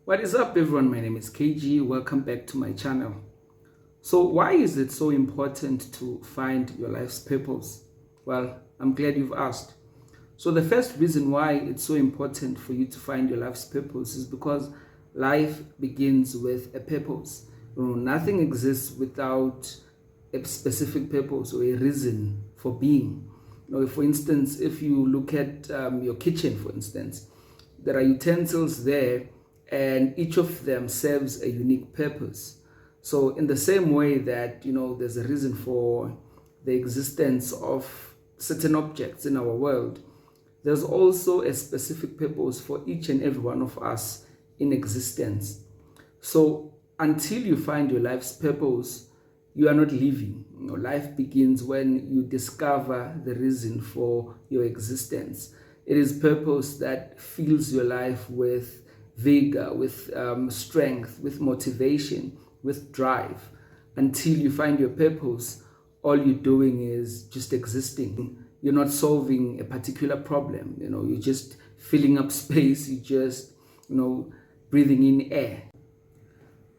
What is up, everyone? My name is KG. Welcome back to my channel. So why is it so important to find your life's purpose? Well, I'm glad you've asked. So the first reason why it's so important for you to find your life's purpose is because life begins with a purpose. Nothing exists without a specific purpose or a reason for being. For instance, if you look at your kitchen, for instance, there are utensils there and each of them serves a unique purpose. So in the same way that, there's a reason for the existence of certain objects in our world, there's also a specific purpose for each and every one of us in existence. So until you find your life's purpose, you are not living. Life begins when you discover the reason for your existence. It is purpose that fills your life with vigor, with strength, with motivation, with drive. Until you find your purpose, all you're doing is just existing. You're not solving a particular problem. You're just filling up space. You're just, breathing in air.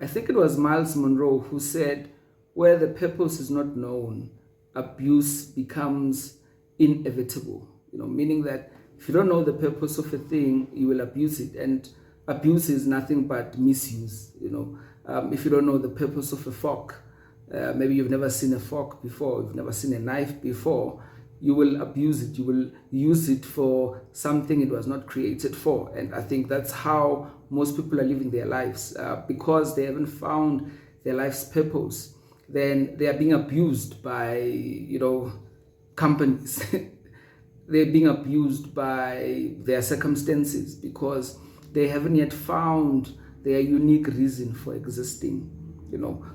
I think it was Miles Monroe who said, where the purpose is not known, abuse becomes inevitable. Meaning that if you don't know the purpose of a thing, you will abuse it. And abuse is nothing but misuse. If you don't know the purpose of a fork, maybe you've never seen a fork before, you've never seen a knife before, you will abuse it. You will use it for something it was not created for. And I think that's how most people are living their lives, because they haven't found their life's purpose. Then they are being abused by, companies. They're being abused by their circumstances because they haven't yet found their unique reason for existing.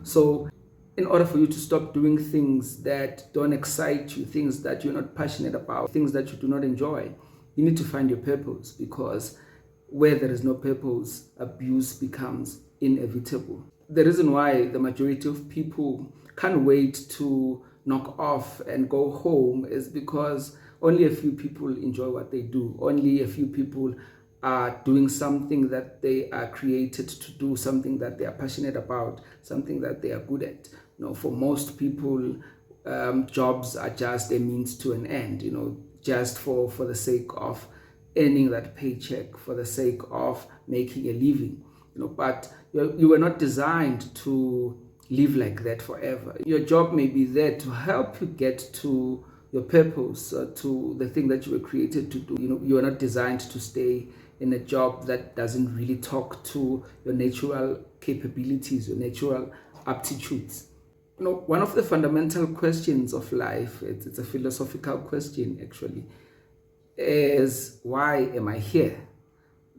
So in order for you to stop doing things that don't excite you, things that you're not passionate about, things that you do not enjoy, you need to find your purpose, because where there is no purpose, abuse becomes inevitable. The reason why the majority of people can't wait to knock off and go home is because only a few people enjoy what they do. Only a few people are doing something that they are created to do, something that they are passionate about, something that they are good at. For most people, jobs are just a means to an end, just for the sake of earning that paycheck, for the sake of making a living. But you were not designed to live like that forever. Your job may be there to help you get to your purpose, to the thing that you were created to do. You are not designed to stay in a job that doesn't really talk to your natural capabilities, your natural aptitudes. One of the fundamental questions of life, it's a philosophical question actually, is why am I here?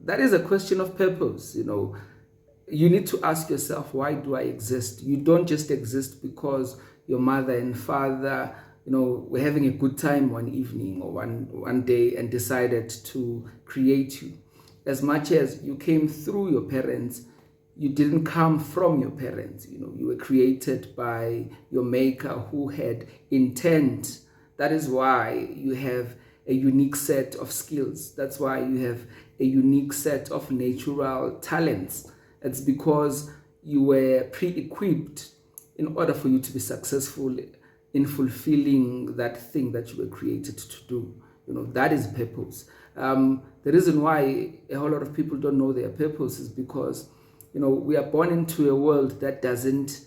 That is a question of purpose. You need to ask yourself, why do I exist? You don't just exist because your mother and father, were having a good time one evening or one day and decided to create you. As much as you came through your parents, you didn't come from your parents. You were created by your maker who had intent. That is why you have a unique set of skills. That's why you have a unique set of natural talents. It's because you were pre-equipped in order for you to be successful in fulfilling that thing that you were created to do. That is purpose. The reason why a whole lot of people don't know their purpose is because, we are born into a world that doesn't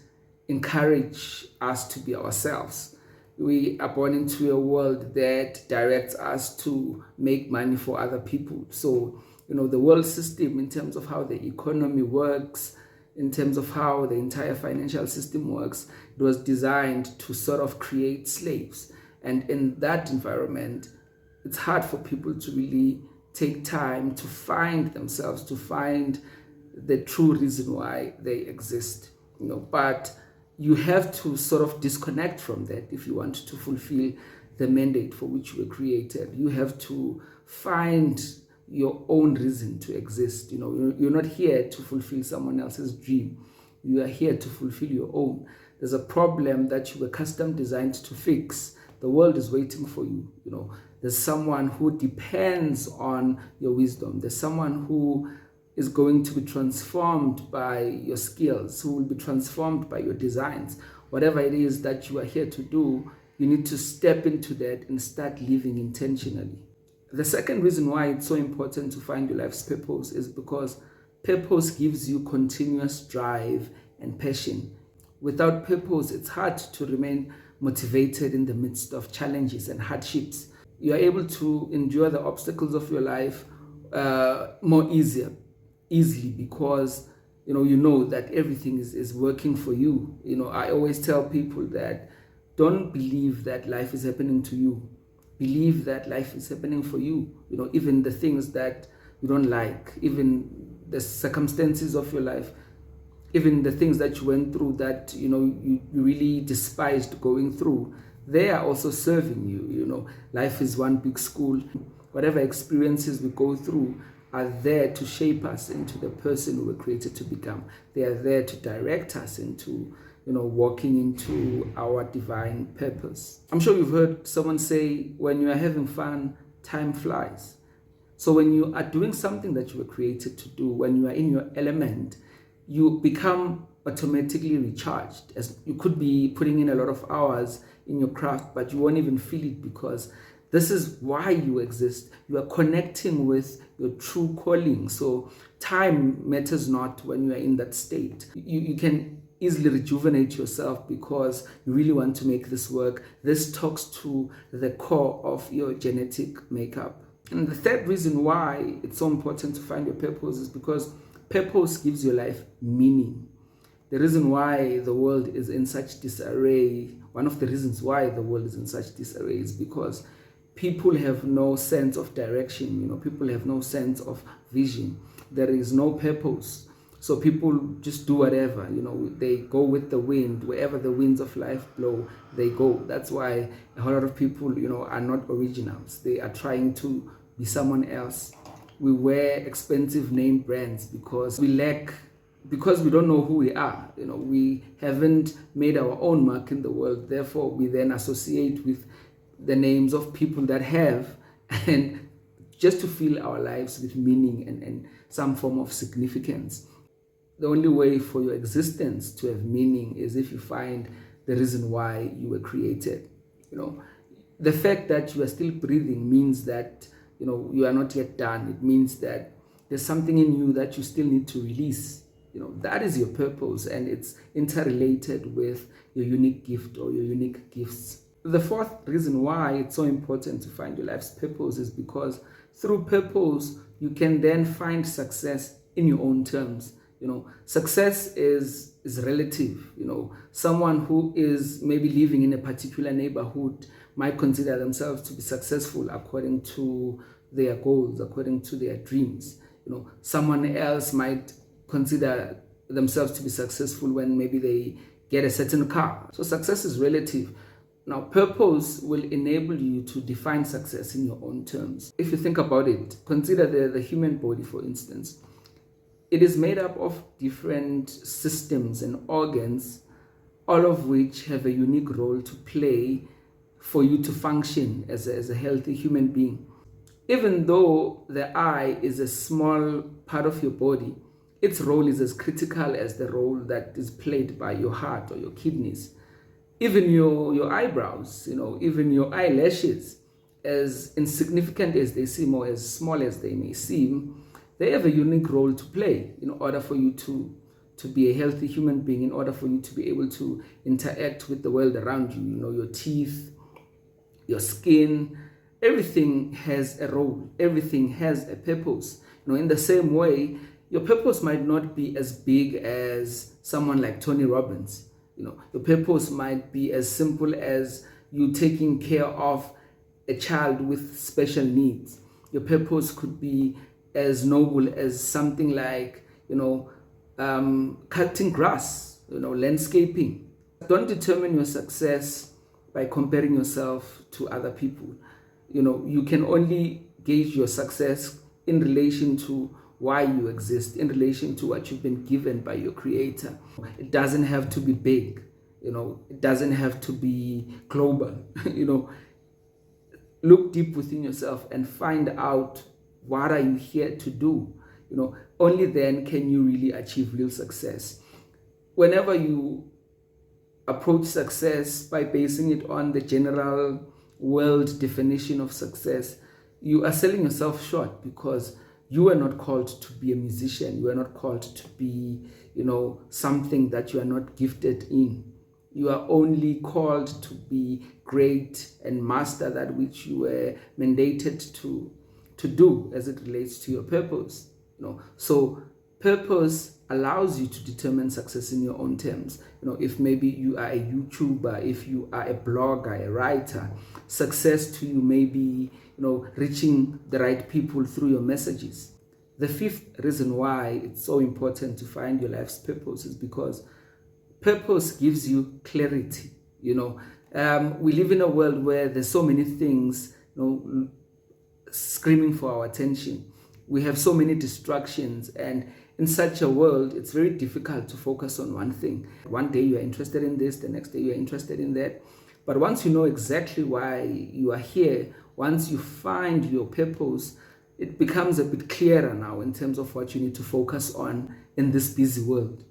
encourage us to be ourselves. We are born into a world that directs us to make money for other people. So, the world system, in terms of how the economy works, in terms of how the entire financial system works, it was designed to sort of create slaves. And in that environment, it's hard for people to really take time to find themselves, to find the true reason why they exist. But you have to sort of disconnect from that if you want to fulfill the mandate for which you were created. You have to find your own reason to exist. You're not here to fulfill someone else's dream. You are here to fulfill your own. There's a problem that you were custom designed to fix. The world is waiting for you. There's someone who depends on your wisdom. There's someone who is going to be transformed by your skills, who will be transformed by your designs. Whatever it is that you are here to do, you need to step into that and start living intentionally. The second reason why it's so important to find your life's purpose is because purpose gives you continuous drive and passion. Without purpose, it's hard to remain motivated in the midst of challenges and hardships. You are able to endure the obstacles of your life more easily because you know that everything is working for you. I always tell people that don't believe that life is happening to you. Believe that life is happening for you. Even the things that you don't like, even the circumstances of your life, even the things that you went through that you really despised going through, they are also serving you. Life is one big school. Whatever experiences we go through are there to shape us into the person we were created to become. They are there to direct us into walking into our divine purpose. I'm sure you've heard someone say, when you are having fun, time flies. So when you are doing something that you were created to do, when you are in your element, you become automatically recharged. As you could be putting in a lot of hours in your craft, but you won't even feel it because this is why you exist. You are connecting with your true calling. So time matters not when you are in that state. You can easily rejuvenate yourself because you really want to make this work. This talks to the core of your genetic makeup. And the third reason why it's so important to find your purpose is because purpose gives your life meaning. The reason why the world is in such disarray, one of the reasons why the world is in such disarray is because people have no sense of direction. People have no sense of vision. There is no purpose. So people just do whatever, they go with the wind. Wherever the winds of life blow, they go. That's why a whole lot of people, are not originals. They are trying to be someone else. We wear expensive name brands because we don't know who we are. We haven't made our own mark in the world. Therefore, we then associate with the names of people that have, and just to fill our lives with meaning and some form of significance. The only way for your existence to have meaning is if you find the reason why you were created. The fact that you are still breathing means that you are not yet done. It means that there's something in you that you still need to release. That is your purpose, and it's interrelated with your unique gift or your unique gifts. The fourth reason why it's so important to find your life's purpose is because through purpose, you can then find success in your own terms. Success is relative. Someone who is maybe living in a particular neighborhood might consider themselves to be successful according to their goals, according to their dreams. Someone else might consider themselves to be successful when maybe they get a certain car. So success is relative. Now, purpose will enable you to define success in your own terms. If you think about it, consider the human body, for instance. It is made up of different systems and organs, all of which have a unique role to play for you to function as a healthy human being. Even though the eye is a small part of your body, its role is as critical as the role that is played by your heart or your kidneys. Even your eyebrows, even your eyelashes, as insignificant as they seem or as small as they may seem, they have a unique role to play in order for you to be a healthy human being, in order for you to be able to interact with the world around you. Your teeth, your skin, everything has a role. Everything has a purpose. In the same way, your purpose might not be as big as someone like Tony Robbins. Your purpose might be as simple as you taking care of a child with special needs. Your purpose could be as noble as something like, cutting grass, landscaping. Don't determine your success by comparing yourself to other people. You can only gauge your success in relation to why you exist, in relation to what you've been given by your creator. It doesn't have to be big, it doesn't have to be global. Look deep within yourself and find out, what are you here to do? only then can you really achieve real success. Whenever you approach success by basing it on the general world definition of success, you are selling yourself short, because you are not called to be a musician. You are not called to be, something that you are not gifted in. You are only called to be great and master that which you were mandated to do as it relates to your purpose. So purpose allows you to determine success in your own terms. If maybe you are a YouTuber, if you are a blogger, a writer, success to you may be, reaching the right people through your messages. The fifth reason why it's so important to find your life's purpose is because purpose gives you clarity. We live in a world where there's so many things, screaming for our attention. We have so many distractions, and in such a world, it's very difficult to focus on one thing. One day you are interested in this, the next day you are interested in that. But once you know exactly why you are here, once you find your purpose, it becomes a bit clearer now in terms of what you need to focus on in this busy world.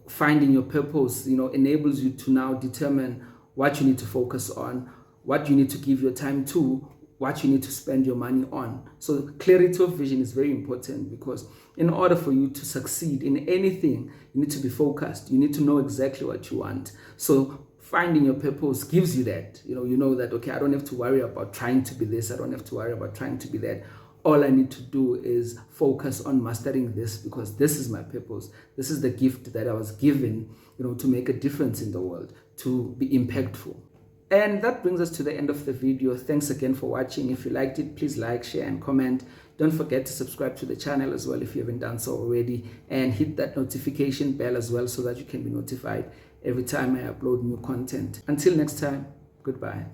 Finding your purpose, enables you to now determine what you need to focus on, what you need to give your time to, what you need to spend your money on. So clarity of vision is very important, because in order for you to succeed in anything, you need to be focused. You need to know exactly what you want. So finding your purpose gives you that. You know that, okay, I don't have to worry about trying to be this. I don't have to worry about trying to be that. All I need to do is focus on mastering this, because this is my purpose. This is the gift that I was given, to make a difference in the world, to be impactful. And that brings us to the end of the video. Thanks again for watching. If you liked it, please like, share, and comment. Don't forget to subscribe to the channel as well if you haven't done so already, and hit that notification bell as well so that you can be notified every time I upload new content. Until next time, goodbye.